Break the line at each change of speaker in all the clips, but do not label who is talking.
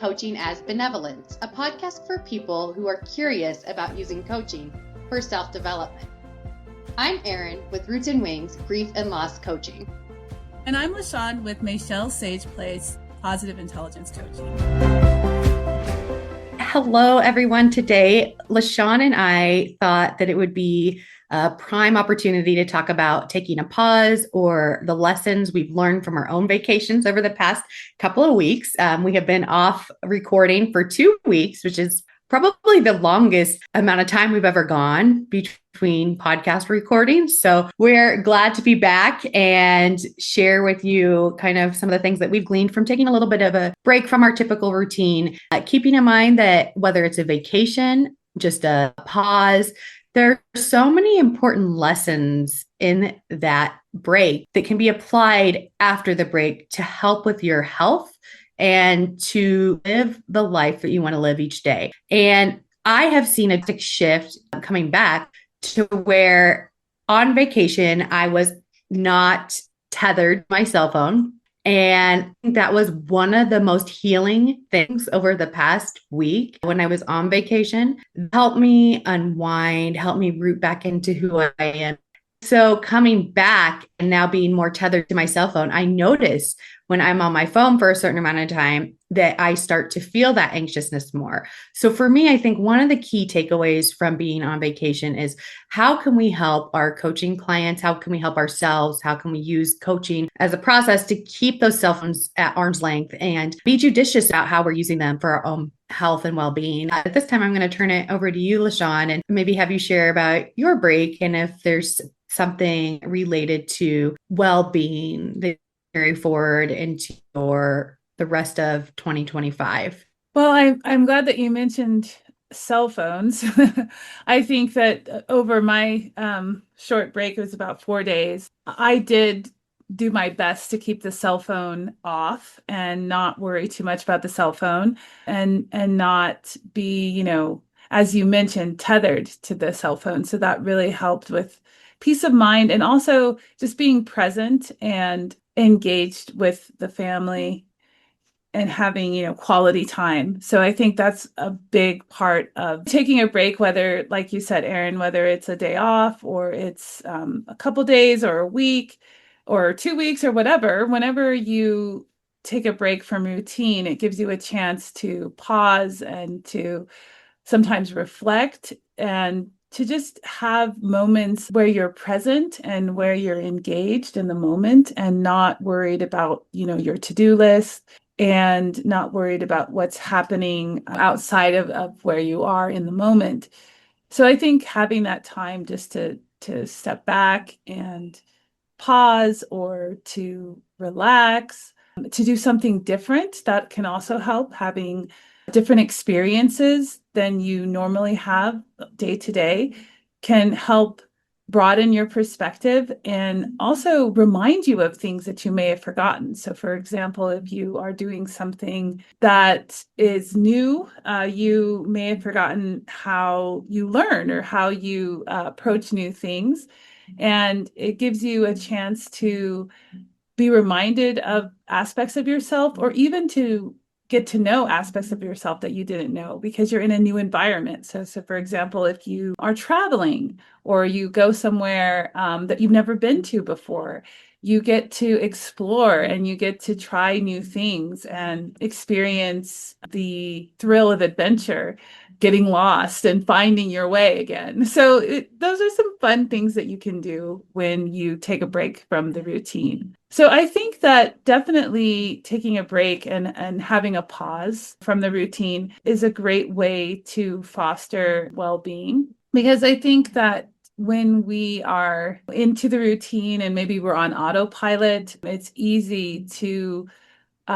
Coaching as Benevolence, a podcast for people who are curious about using coaching for self-development. I'm Eryn with Roots and Wings Grief and Loss Coaching.
And I'm L'Shawn with Michelle Sage Place Positive Intelligence Coaching.
Hello, everyone. Today, L'Shawn and I thought that it would be a prime opportunity to talk about taking a pause or the lessons we've learned from our own vacations over the past couple of weeks. We have been off recording for 2 weeks, which is probably the longest amount of time we've ever gone between podcast recordings. So we're glad to be back and share with you kind of some of the things that we've gleaned from taking a little bit of a break from our typical routine, keeping in mind that whether it's a vacation, just a pause, there are so many important lessons in that break that can be applied after the break to help with your health and to live the life that you want to live each day. And I have seen a big shift coming back to where on vacation, I was not tethered to my cell phone. And that was one of the most healing things over the past week when I was on vacation. Helped me unwind, helped me root back into who I am. So coming back and now being more tethered to my cell phone, I notice when I'm on my phone for a certain amount of time that I start to feel that anxiousness more. So for me, I think one of the key takeaways from being on vacation is how can we help our coaching clients? How can we help ourselves? How can we use coaching as a process to keep those cell phones at arm's length and be judicious about how we're using them for our own health and well-being? At this time, I'm going to turn it over to you, L'Shawn, and maybe have you share about your break and if there's something related to well-being that carry forward into the rest of 2025.
Well, I'm glad that you mentioned cell phones. I think that over my short break, it was about 4 days, I did do my best to keep the cell phone off and not worry too much about the cell phone and not be, as you mentioned, tethered to the cell phone. So that really helped with peace of mind and also just being present and engaged with the family and having, quality time. So I think that's a big part of taking a break, whether, like you said, Eryn, whether it's a day off or it's a couple days or a week or 2 weeks or whatever. Whenever you take a break from routine, it gives you a chance to pause and to sometimes reflect and to just have moments where you're present and where you're engaged in the moment and not worried about, your to-do list and not worried about what's happening outside of where you are in the moment. So I think having that time just to step back and pause or to relax, to do something different, that can also help. Having different experiences than you normally have day to day can help broaden your perspective and also remind you of things that you may have forgotten. So for example, if you are doing something that is new, you may have forgotten how you learn or how you approach new things. And it gives you a chance to be reminded of aspects of yourself or even to get to know aspects of yourself that you didn't know because you're in a new environment. So for example, if you are traveling or you go somewhere that you've never been to before, you get to explore and you get to try new things and experience the thrill of adventure, getting lost and finding your way again. So those are some fun things that you can do when you take a break from the routine. So I think that definitely taking a break and having a pause from the routine is a great way to foster well-being, because I think that when we are into the routine and maybe we're on autopilot, it's easy to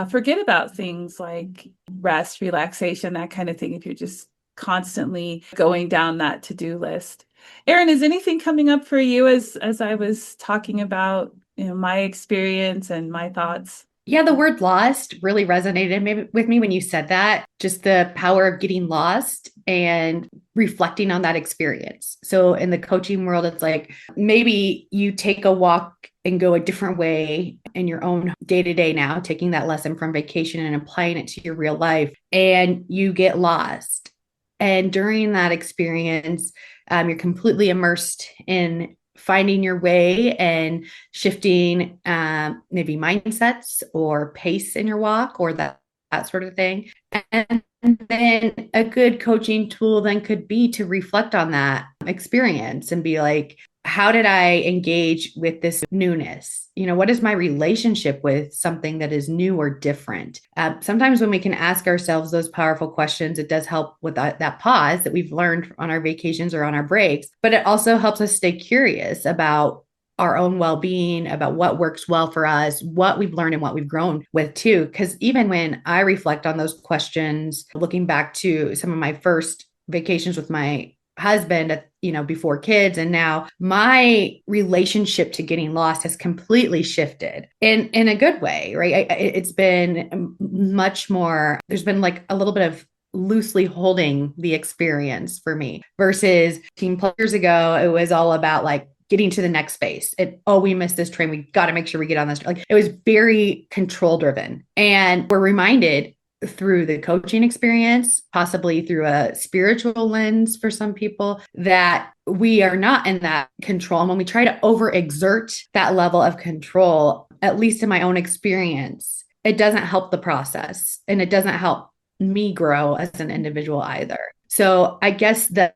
forget about things like rest, relaxation, that kind of thing, if you're just constantly going down that to-do list. Eryn, is anything coming up for you as I was talking about my experience and my thoughts?
Yeah, the word lost really resonated with me when you said that, just the power of getting lost and reflecting on that experience. So in the coaching world, it's like maybe you take a walk and go a different way in your own day to day now, taking that lesson from vacation and applying it to your real life, and you get lost. And during that experience, you're completely immersed in finding your way and shifting maybe mindsets or pace in your walk or that sort of thing. And then a good coaching tool then could be to reflect on that experience and be like, how did I engage with this newness? What is my relationship with something that is new or different? Sometimes when we can ask ourselves those powerful questions, it does help with that pause that we've learned on our vacations or on our breaks, but it also helps us stay curious about our own well-being, about what works well for us, what we've learned and what we've grown with too. Because even when I reflect on those questions, looking back to some of my first vacations with my husband, before kids, and now my relationship to getting lost has completely shifted in a good way, right? It's been much more, there's been like a little bit of loosely holding the experience for me versus 10 years ago, it was all about like getting to the next space. We missed this train. We got to make sure we get on this. Like it was very control driven. And we're reminded through the coaching experience, possibly through a spiritual lens for some people, that we are not in that control. And when we try to overexert that level of control, at least in my own experience, it doesn't help the process and it doesn't help me grow as an individual either. So I guess the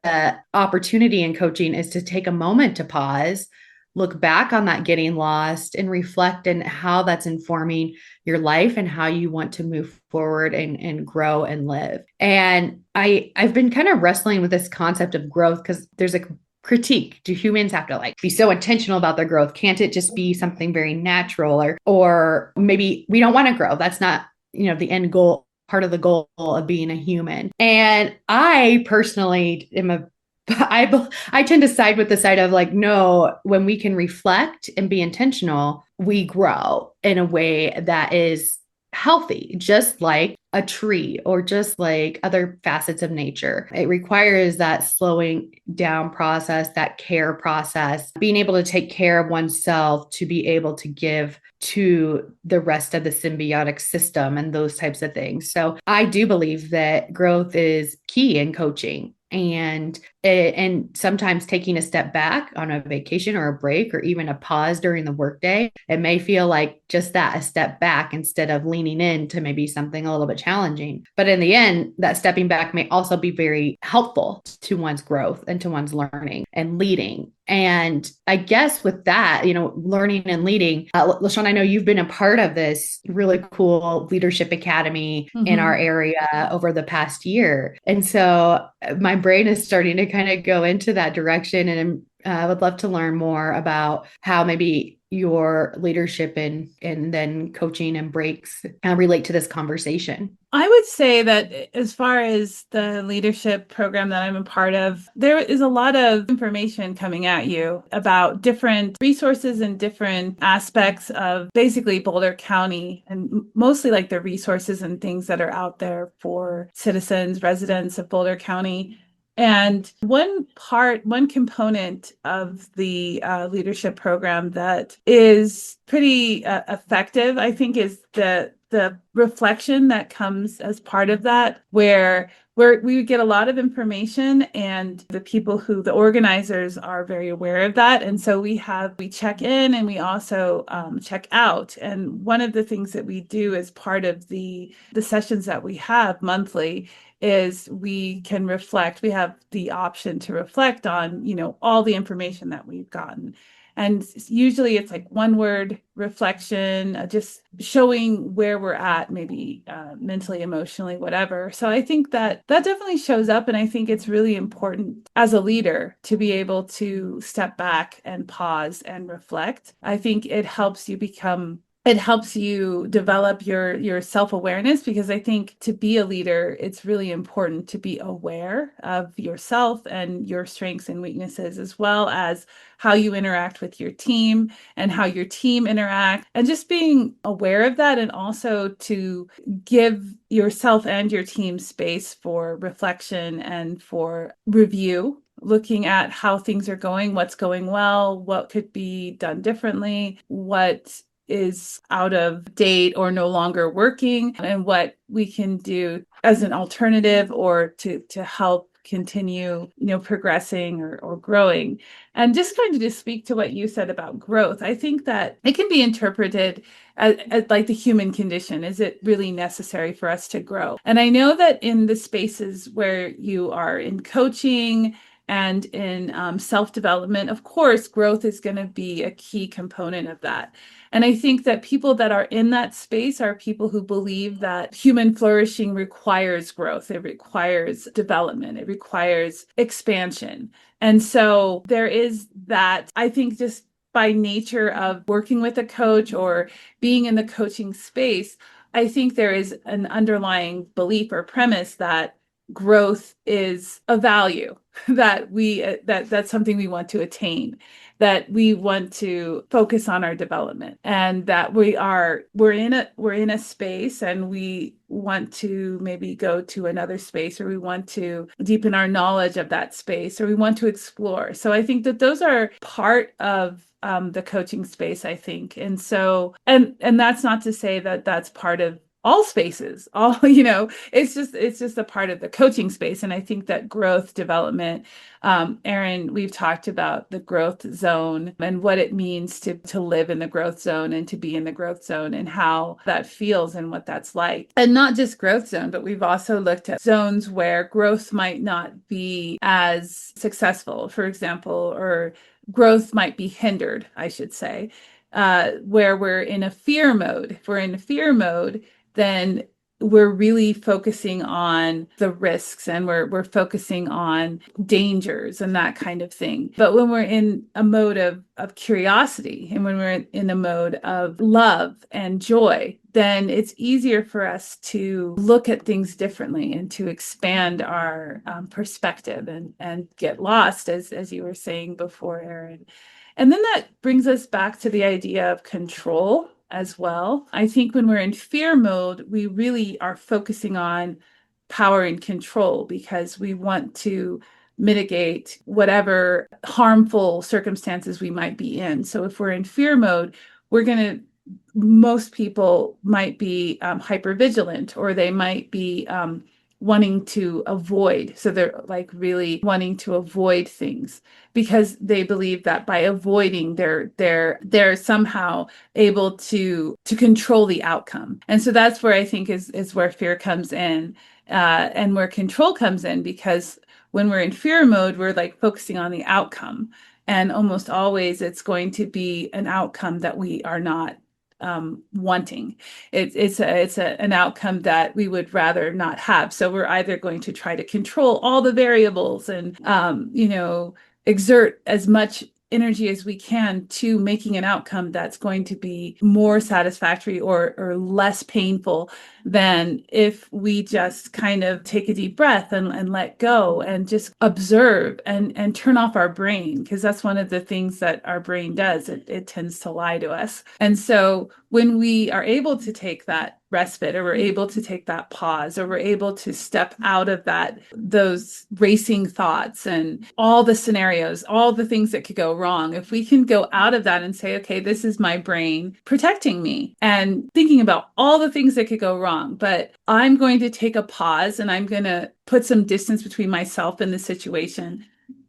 opportunity in coaching is to take a moment to pause, look back on that getting lost and reflect on how that's informing your life and how you want to move forward and grow and live. And I've been kind of wrestling with this concept of growth because there's a critique. Do humans have to like be so intentional about their growth? Can't it just be something very natural? Or maybe we don't want to grow. That's not, the end goal, part of the goal of being a human. And I personally I tend to side with the side of like, no, when we can reflect and be intentional, we grow in a way that is healthy, just like a tree or just like other facets of nature. It requires that slowing down process, that care process, being able to take care of oneself to be able to give to the rest of the symbiotic system and those types of things. So I do believe that growth is key in coaching. And sometimes taking a step back on a vacation or a break or even a pause during the workday, it may feel like just that, a step back instead of leaning into maybe something a little bit challenging. But in the end, that stepping back may also be very helpful to one's growth and to one's learning and leading. And I guess with that, learning and leading, L'Shawn, I know you've been a part of this really cool leadership academy in our area over the past year. And so my brain is starting to kind of go into that direction. And I would love to learn more about how maybe your leadership and then coaching and breaks relate to this conversation.
I would say that as far as the leadership program that I'm a part of, there is a lot of information coming at you about different resources and different aspects of basically Boulder County, and mostly like the resources and things that are out there for citizens, residents of Boulder County. And one component of the leadership program that is pretty effective, I think, is the reflection that comes as part of that, where we get a lot of information, and the organizers are very aware of that. And so we check in and we also check out. And one of the things that we do as part of the sessions that we have monthly is we can reflect. We have the option to reflect on, all the information that we've gotten. And usually it's like one word reflection, just showing where we're at, maybe mentally, emotionally, whatever. So I think that definitely shows up. And I think it's really important as a leader to be able to step back and pause and reflect. I think it helps you develop your self-awareness, because I think to be a leader, it's really important to be aware of yourself and your strengths and weaknesses, as well as how you interact with your team and how your team interact, and just being aware of that, and also to give yourself and your team space for reflection and for review looking at how things are going, what's going well, what could be done differently, what is out of date or no longer working, and what we can do as an alternative or to help continue, progressing or growing. And just kind of to speak to what you said about growth, I think that it can be interpreted as like the human condition. Is it really necessary for us to grow? And I know that in the spaces where you are in coaching and in self-development, of course, growth is going to be a key component of that. And I think that people that are in that space are people who believe that human flourishing requires growth. It requires development. It requires expansion. And so there is that, I think, just by nature of working with a coach or being in the coaching space, I think there is an underlying belief or premise that growth is a value that's something we want to attain, that we want to focus on our development, and that we're in a space and we want to maybe go to another space, or we want to deepen our knowledge of that space, or we want to explore. So I think that those are part of the coaching space, I think. And so, and that's not to say that that's part of all spaces, all, it's just a part of the coaching space. And I think that growth development, Eryn, we've talked about the growth zone and what it means to live in the growth zone and to be in the growth zone and how that feels and what that's like. And not just growth zone, but we've also looked at zones where growth might not be as successful, for example, or growth might be hindered, I should say, where we're in a fear mode. If we're in a fear mode, then we're really focusing on the risks and we're focusing on dangers and that kind of thing. But when we're in a mode of curiosity and when we're in a mode of love and joy, then it's easier for us to look at things differently and to expand our perspective and get lost, as you were saying before, Eryn. And then that brings us back to the idea of control as well. I think when we're in fear mode, we really are focusing on power and control because we want to mitigate whatever harmful circumstances we might be in. So if we're in fear mode, most people might be hypervigilant, or they might be wanting to avoid. So they're like really wanting to avoid things because they believe that by avoiding, they're somehow able to control the outcome. And so that's where I think is where fear comes in, and where control comes in, because when we're in fear mode, we're like focusing on the outcome, and almost always it's going to be an outcome that we are not wanting. It's an outcome that we would rather not have. So we're either going to try to control all the variables and exert as much energy as we can to making an outcome that's going to be more satisfactory or less painful than if we just kind of take a deep breath and let go and just observe and turn off our brain, because that's one of the things that our brain does. It tends to lie to us. And so when we are able to take that respite, or we're able to take that pause, or we're able to step out of those racing thoughts and all the scenarios, all the things that could go wrong, if we can go out of that and say, okay, this is my brain protecting me and thinking about all the things that could go wrong, but I'm going to take a pause and I'm going to put some distance between myself and the situation.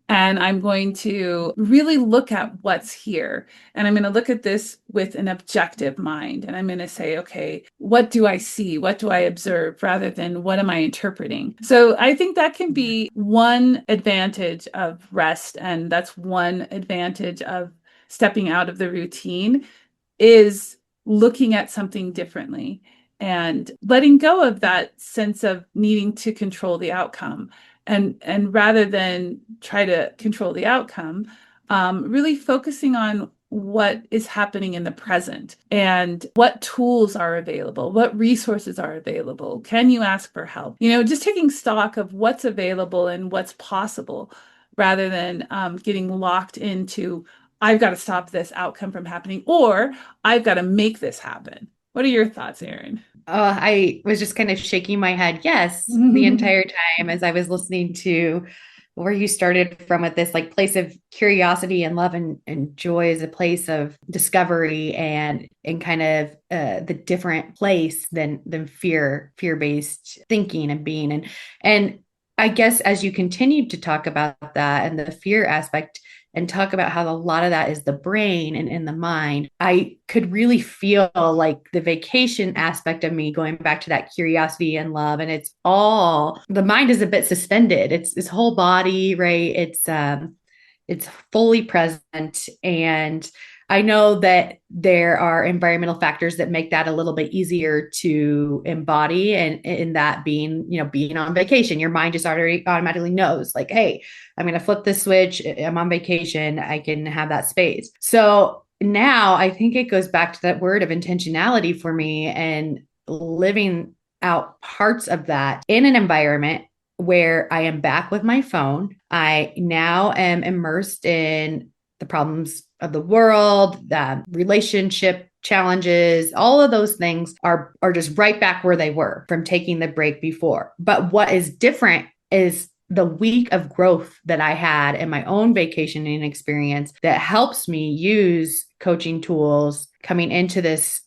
And I'm going to really look at what's here. And I'm going to look at this with an objective mind. And I'm going to say, okay, what do I see? What do I observe, rather than what am I interpreting? So I think that can be one advantage of rest. And that's one advantage of stepping out of the routine, is looking at something differently and letting go of that sense of needing to control the outcome. And rather than try to control the outcome, really focusing on what is happening in the present and what tools are available, what resources are available. Can you ask for help? Just taking stock of what's available and what's possible, rather than getting locked into, I've got to stop this outcome from happening, or I've got to make this happen. What are your thoughts, Eryn?
I was just kind of shaking my head, yes, the entire time as I was listening to where you started from with this like place of curiosity and love and joy as a place of discovery and kind of the different place than fear-based thinking and being. And I guess as you continued to talk about that and the fear aspect and talk about how a lot of that is the brain and in the mind, I could really feel like the vacation aspect of me going back to that curiosity and love. And it's all the mind is a bit suspended. It's this whole body, right? It's fully present. And I know that there are environmental factors that make that a little bit easier to embody. And in that being, being on vacation, your mind just already automatically knows like, hey, I'm going to flip this switch. I'm on vacation. I can have that space. So now I think it goes back to that word of intentionality for me and living out parts of that in an environment where I am back with my phone. I now am immersed in the problems of the world, the relationship challenges, all of those things are just right back where they were from taking the break before. But what is different is the week of growth that I had in my own vacationing experience that helps me use coaching tools coming into this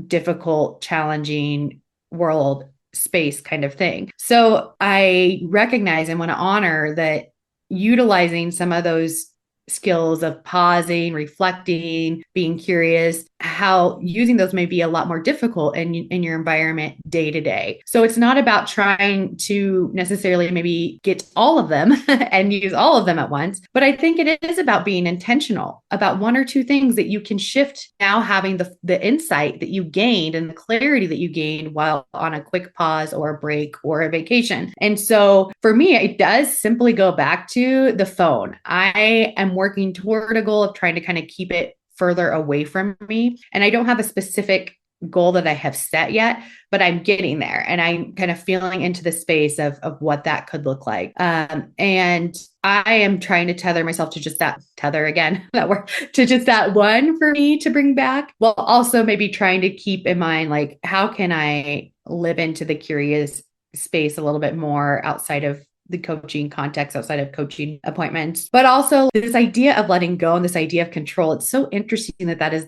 difficult, challenging world space kind of thing. So I recognize and want to honor that utilizing some of those skills of pausing, reflecting, being curious, how using those may be a lot more difficult in your environment day to day. So it's not about trying to necessarily maybe get all of them and use all of them at once, but I think it is about being intentional about one or two things that you can shift now having the insight that you gained and the clarity that you gained while on a quick pause or a break or a vacation. And so for me, it does simply go back to the phone. I am working toward a goal of trying to kind of keep it further away from me. And I don't have a specific goal that I have set yet, but I'm getting there and I'm kind of feeling into the space of what that could look like. And I am trying to tether myself to just that tether again, that word, to just that one for me to bring back, while also maybe trying to keep in mind, like, how can I live into the curious space a little bit more outside of the coaching context, outside of coaching appointments, but also this idea of letting go and this idea of control. It's so interesting that is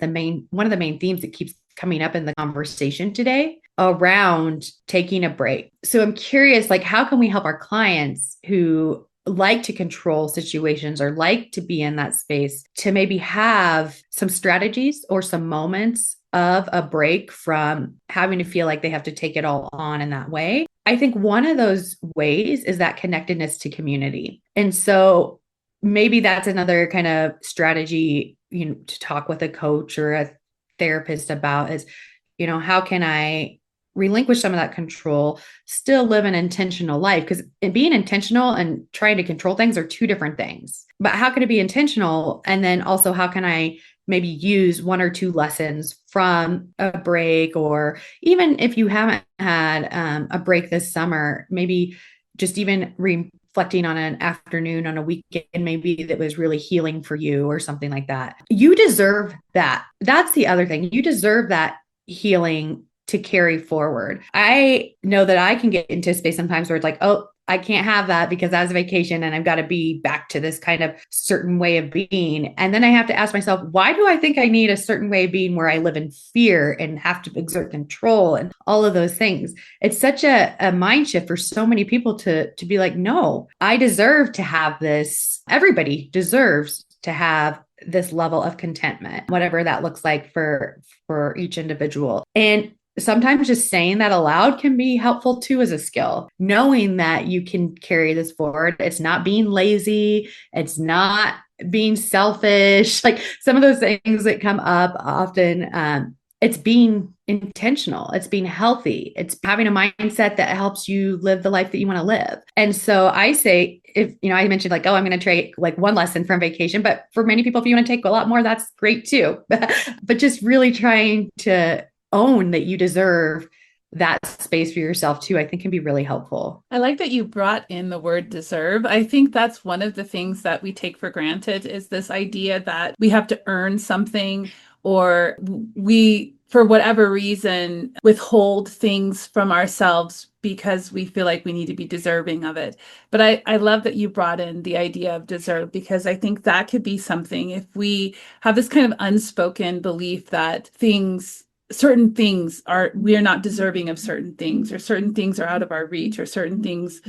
one of the main themes that keeps coming up in the conversation today around taking a break. So I'm curious, like, how can we help our clients who like to control situations or like to be in that space to maybe have some strategies or some moments of a break from having to feel like they have to take it all on in that way? I think one of those ways is that connectedness to community. And so maybe that's another kind of strategy, to talk with a coach or a therapist about is, how can I relinquish some of that control, still live an intentional life? Because being intentional and trying to control things are two different things. But how can it be intentional? And then also, how can I maybe use one or two lessons from a break, or even if you haven't had a break this summer, maybe just even reflecting on an afternoon on a weekend, maybe that was really healing for you or something like that. You deserve that. That's the other thing. You deserve that healing to carry forward. I know that I can get into a space sometimes where it's like, oh, I can't have that because I was a vacation and I've got to be back to this kind of certain way of being. And then I have to ask myself, why do I think I need a certain way of being where I live in fear and have to exert control and all of those things? It's such a mind shift for so many people to be like, no, I deserve to have this. Everybody deserves to have this level of contentment, whatever that looks like for each individual. And sometimes just saying that aloud can be helpful too as a skill, knowing that you can carry this forward. It's not being lazy. It's not being selfish. Like some of those things that come up often, it's being intentional. It's being healthy. It's having a mindset that helps you live the life that you want to live. And so I say, if, I mentioned like, oh, I'm going to take like one lesson from vacation, but for many people, if you want to take a lot more, that's great too. But just really trying to own that you deserve that space for yourself too, I think can be really helpful.
I like that you brought in the word deserve. I think that's one of the things that we take for granted is this idea that we have to earn something, or we for whatever reason, withhold things from ourselves because we feel like we need to be deserving of it. But I love that you brought in the idea of deserve, because I think that could be something if we have this kind of unspoken belief that certain things are, we are not deserving of certain things, or certain things are out of our reach, or certain things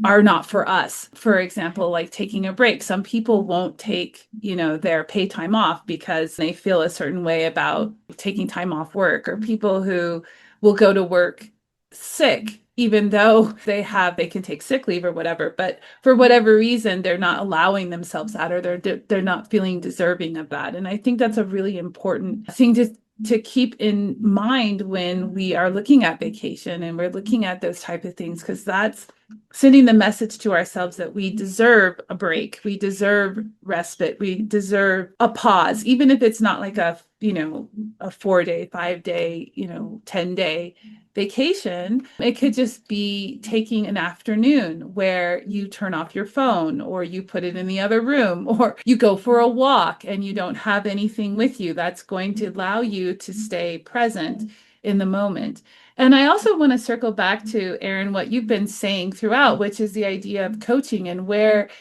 are not for us. For example, like taking a break. Some people won't take, their pay time off because they feel a certain way about taking time off work, or people who will go to work sick even though they can take sick leave or whatever, but for whatever reason they're not allowing themselves that, or they're not feeling deserving of that. And I think that's a really important thing to keep in mind when we are looking at vacation and we're looking at those type of things, because that's sending the message to ourselves that we deserve a break, we deserve respite, we deserve a pause, even if it's not like a 4-day, 5-day, 10-day vacation. It could just be taking an afternoon where you turn off your phone, or you put it in the other room, or you go for a walk and you don't have anything with you. That's going to allow you to stay present in the moment. And I also want to circle back to, Eryn, what you've been saying throughout, which is the idea of coaching, and where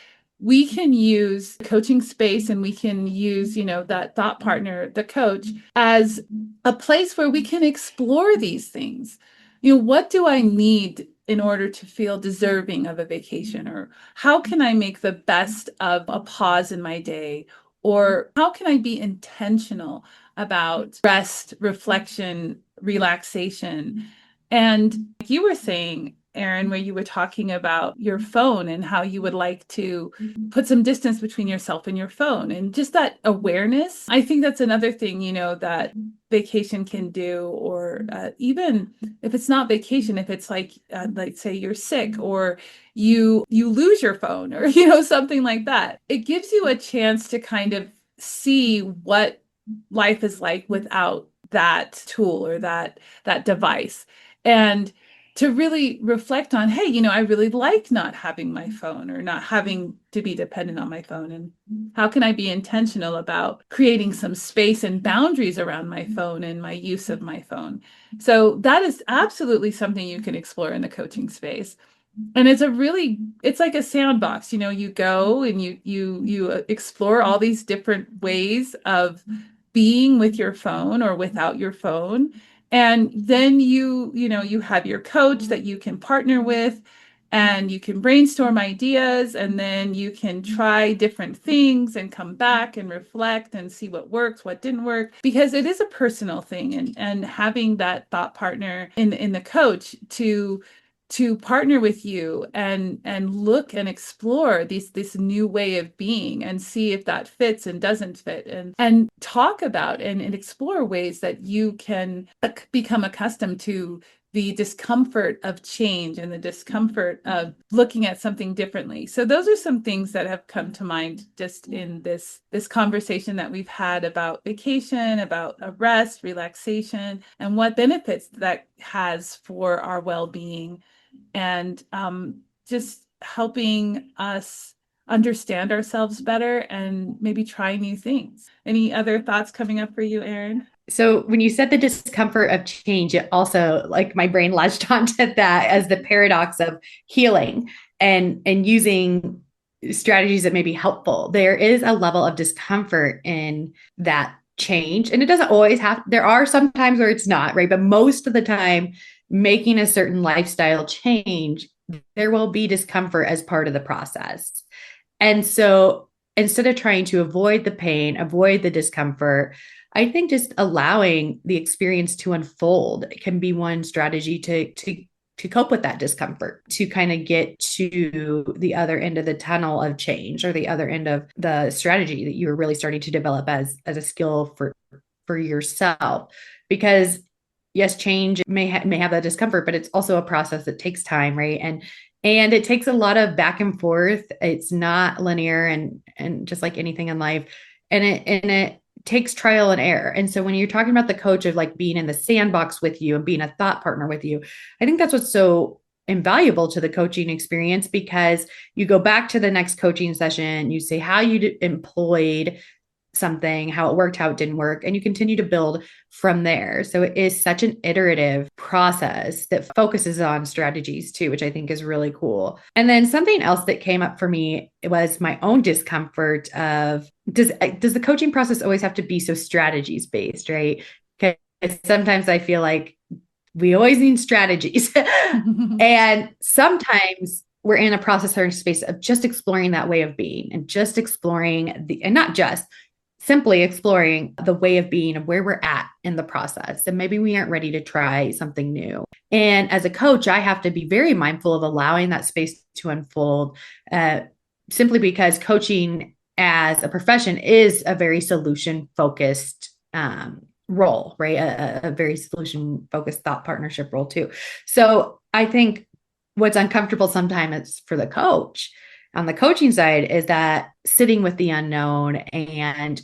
we can use coaching space, and we can use, that thought partner, the coach, as a place where we can explore these things. What do I need in order to feel deserving of a vacation? Or how can I make the best of a pause in my day? Or how can I be intentional about rest, reflection, relaxation? And like you were saying, Eryn, where you were talking about your phone and how you would like to put some distance between yourself and your phone, and just that awareness. I think that's another thing, that vacation can do, or even if it's not vacation, if it's like say you're sick, or you lose your phone, or, something like that, it gives you a chance to kind of see what life is like without that tool or that device. And to really reflect on, hey, I really like not having my phone, or not having to be dependent on my phone. And how can I be intentional about creating some space and boundaries around my phone and my use of my phone? So that is absolutely something you can explore in the coaching space. And it's like a sandbox. You go and you explore all these different ways of being with your phone or without your phone. And then you have your coach that you can partner with, and you can brainstorm ideas, and then you can try different things and come back and reflect and see what works, what didn't work, because it is a personal thing. And having that thought partner in the coach to partner with you and look and explore this new way of being, and see if that fits and doesn't fit, and talk about and explore ways that you can become accustomed to the discomfort of change and the discomfort of looking at something differently. So those are some things that have come to mind just in this conversation that we've had about vacation, about a rest, relaxation, and what benefits that has for our well-being, and just helping us understand ourselves better and maybe try new things. Any other thoughts coming up for you, Eryn?
So when you said the discomfort of change, it also, like, my brain latched onto that as the paradox of healing and using strategies that may be helpful. There is a level of discomfort in that change, and it doesn't always have. There are some times where it's not, right? But most of the time, making a certain lifestyle change, there will be discomfort as part of the process. And so instead of trying to avoid the pain, avoid the discomfort, I think just allowing the experience to unfold can be one strategy to cope with that discomfort, to kind of get to the other end of the tunnel of change, or the other end of the strategy that you were really starting to develop as a skill for yourself. Because yes, change may have that discomfort, but it's also a process that takes time, right? And it takes a lot of back and forth. It's not linear, and just like anything in life, and it takes trial and error. And so when you're talking about the coach of like being in the sandbox with you and being a thought partner with you, I think that's what's so invaluable to the coaching experience, because you go back to the next coaching session, you say how you employed something, how it worked, how it didn't work, and you continue to build from there. So it is such an iterative process that focuses on strategies too, which I think is really cool. And then something else that came up for me was my own discomfort of does the coaching process always have to be so strategies based, right? Because sometimes I feel like we always need strategies. And sometimes we're in a process or space of just exploring that way of being and just exploring and not just simply exploring the way of being of where we're at in the process. And maybe we aren't ready to try something new. And as a coach, I have to be very mindful of allowing that space to unfold, simply because coaching as a profession is a very solution focused role, right? A very solution focused thought partnership role too. So I think what's uncomfortable sometimes for the coach on the coaching side is that sitting with the unknown and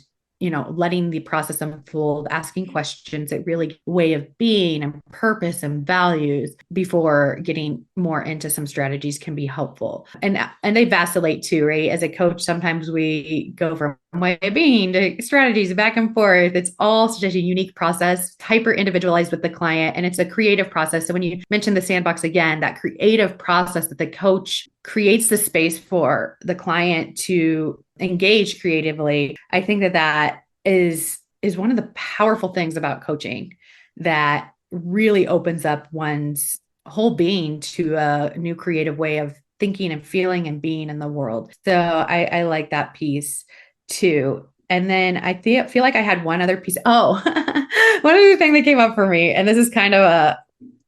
letting the process unfold, asking questions that really way of being and purpose and values before getting more into some strategies can be helpful. And they vacillate too, right? As a coach, sometimes we go from way of being to strategies back and forth. It's all such a unique process, hyper individualized with the client, and it's a creative process. So when you mention the sandbox again, that creative process that the coach creates the space for the client to engage creatively, I think that is one of the powerful things about coaching that really opens up one's whole being to a new creative way of thinking and feeling and being in the world. So I like that piece too. And then feel like I had one other piece. Oh, one other thing that came up for me, and this is kind of a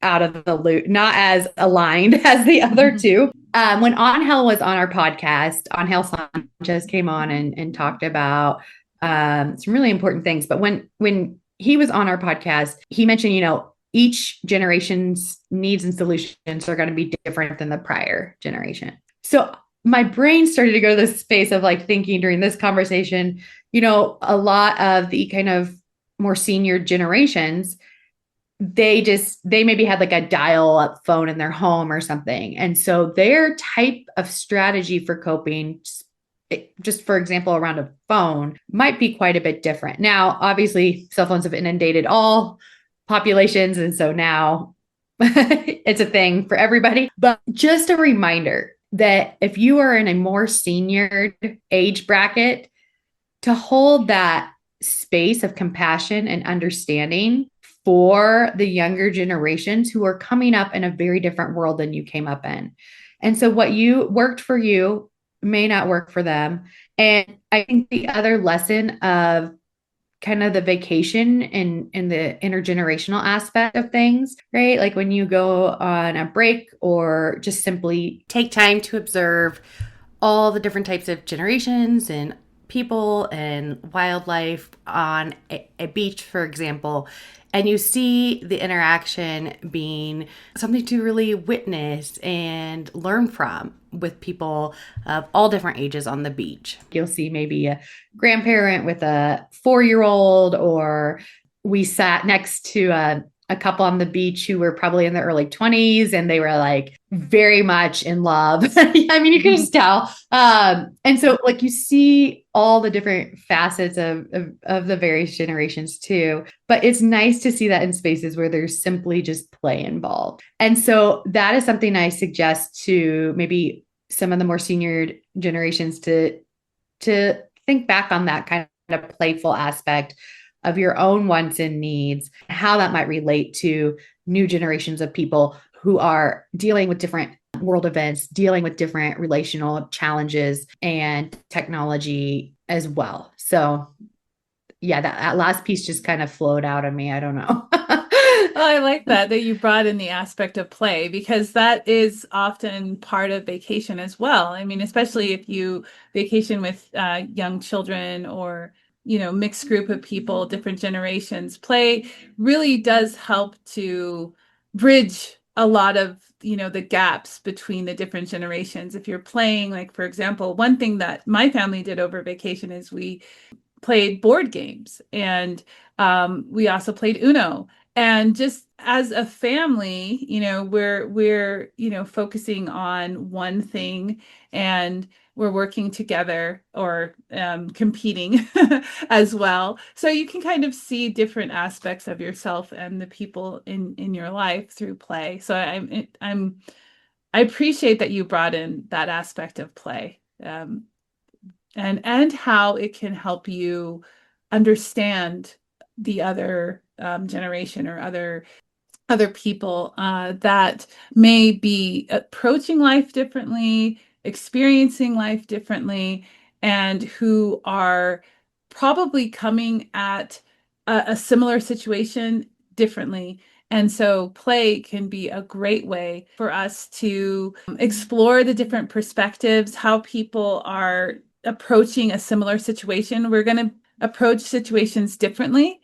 out of the loop, not as aligned as the other two. When Angel was on our podcast, Angel Sanchez came on and talked about some really important things. But when he was on our podcast, he mentioned, each generation's needs and solutions are going to be different than the prior generation. So my brain started to go to this space of like thinking during this conversation, a lot of the kind of more senior generations, they maybe had like a dial up phone in their home or something. And so their type of strategy for coping, just for example, around a phone might be quite a bit different. Now, obviously, cell phones have inundated all populations. And so now it's a thing for everybody. But just a reminder that if you are in a more senior age bracket, to hold that space of compassion and understanding for the younger generations who are coming up in a very different world than you came up in. And so what you worked for you may not work for them. And I think the other lesson of kind of the vacation and the intergenerational aspect of things, right? Like when you go on a break or just simply take time to observe all the different types of generations and people and wildlife on a beach, for example, and you see the interaction being something to really witness and learn from with people of all different ages on the beach. You'll see maybe a grandparent with a 4-year-old, or we sat next to a couple on the beach who were probably in their early 20s and they were like very much in love. I mean, you can just tell. And so like you see all the different facets of the various generations too, but it's nice to see that in spaces where there's simply just play involved. And so that is something I suggest to maybe some of the more senior generations to think back on that kind of playful aspect of your own wants and needs, how that might relate to new generations of people who are dealing with different world events, dealing with different relational challenges and technology as well. So yeah, that last piece just kind of flowed out of me. I don't know.
Well, I like that you brought in the aspect of play, because that is often part of vacation as well. I mean, especially if you vacation with young children or mixed group of people, different generations. Play really does help to bridge a lot of the gaps between the different generations. If you're playing, like for example, one thing that my family did over vacation is we played board games, and we also played Uno. And just as a family, we're focusing on one thing, and we're working together, or competing as well. So you can kind of see different aspects of yourself and the people in your life through play. So I appreciate that you brought in that aspect of play, and how it can help you understand the other generation, or other people that may be approaching life differently, experiencing life differently, and who are probably coming at a similar situation differently. And so play can be a great way for us to explore the different perspectives, how people are approaching a similar situation. We're going to approach situations differently.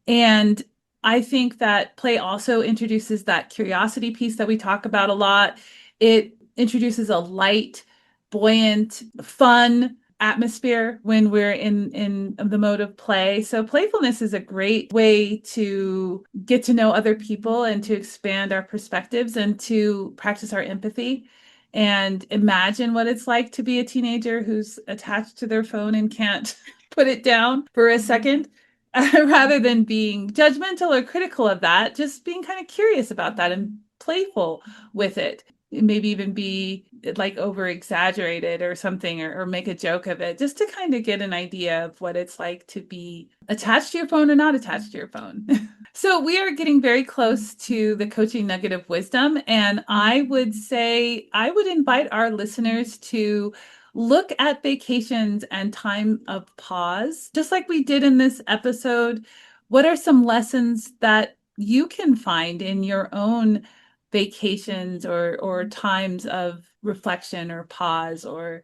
And I think that play also introduces that curiosity piece that we talk about a lot. It introduces a light, buoyant, fun atmosphere when we're in the mode of play. So playfulness is a great way to get to know other people, and to expand our perspectives, and to practice our empathy, and imagine what it's like to be a teenager who's attached to their phone and can't put it down for a second. Rather than being judgmental or critical of that, just being kind of curious about that and playful with it. Maybe even be like over exaggerated or something, or make a joke of it, just to kind of get an idea of what it's like to be attached to your phone or not attached to your phone. So we are getting very close to the coaching nugget of wisdom. And I would say, I would invite our listeners to look at vacations and time of pause, just like we did in this episode. What are some lessons that you can find in your own vacations, or times of reflection, or pause, or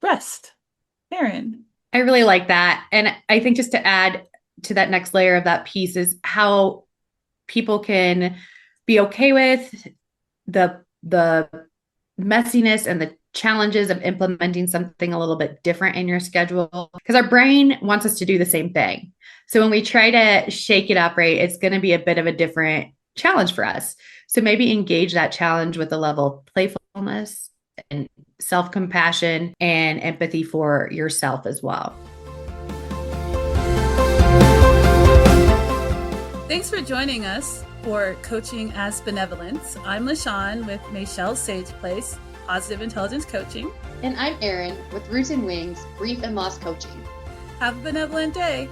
rest? Eryn.
I really like that. And I think just to add to that next layer of that piece is how people can be okay with the messiness and the challenges of implementing something a little bit different in your schedule, because our brain wants us to do the same thing. So when we try to shake it up, right, it's going to be a bit of a different challenge for us. So maybe engage that challenge with a level of playfulness and self-compassion and empathy for yourself as well.
Thanks for joining us for Coaching as Benevolence. I'm L'Shawn with Mayshell's Sage Place, Positive Intelligence Coaching.
And I'm Eryn with Roots and Wings, Grief and Loss Coaching.
Have a benevolent day.